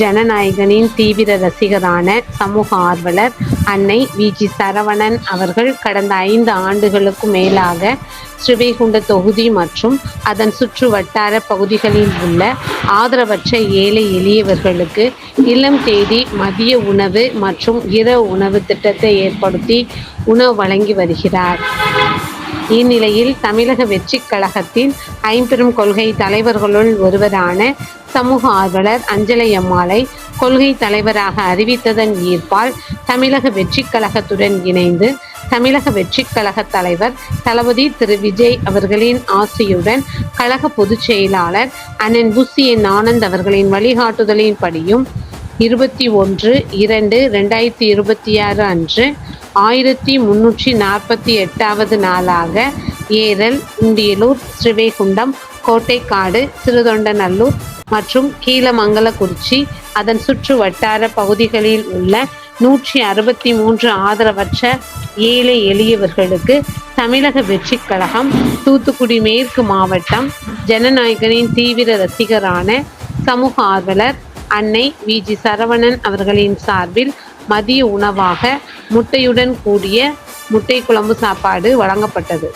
ஜனநாயகனின் தீவிர ரசிகரான சமூக ஆர்வலர் அன்னை வி.ஜி. சரவணன் அவர்கள் கடந்த 5 ஆண்டுகளுக்கும் மேலாக ஸ்ரீவைகுண்ட தொகுதி மற்றும் அதன் சுற்று வட்டார பகுதிகளில் உள்ள ஆதரவற்ற ஏழை எளியவர்களுக்கு இல்லம் தேடி மதிய உணவு மற்றும் இரவு உணவு திட்டத்தை ஏற்படுத்தி உணவு வழங்கி வருகிறார். இந்நிலையில் தமிழக வெற்றிக் கழகத்தின் ஐம்பெரும் கொள்கை தலைவர்களுள் ஒருவரான சமூக ஆர்வலர் அஞ்சலை அம்மாளை கொள்கை தலைவராக அறிவித்ததன் ஈர்ப்பால் தமிழக வெற்றிக் கழகத்துடன் இணைந்து தமிழக வெற்றிக் கழக தலைவர் தளபதி திரு விஜய் அவர்களின் ஆசியுடன் கழக பொதுச் செயலாளர் அண்ணன் புசி என் ஆனந்த் அவர்களின் வழிகாட்டுதலின்படியும் 21/2/2026 அன்று 1348வது நாளாக ஏரல், உண்டியலூர், ஸ்ரீவைகுண்டம், கோட்டைக்காடு, சிறுதொண்டநல்லூர் மற்றும் கீழமங்கலக்குறிச்சி அதன் சுற்று வட்டார பகுதிகளில் உள்ள 163 ஆதரவற்ற ஏழை எளியவர்களுக்கு தமிழக வெற்றிக் கழகம் தூத்துக்குடி மேற்கு மாவட்டம் ஜனநாயகனின் தீவிர ரசிகரான சமூக ஆர்வலர் அன்னை வி.ஜி. சரவணன் அவர்களின் சார்பில் மதிய உணவாக முட்டையுடன் கூடிய முட்டை குழம்பு சாப்பாடு வழங்கப்பட்டது.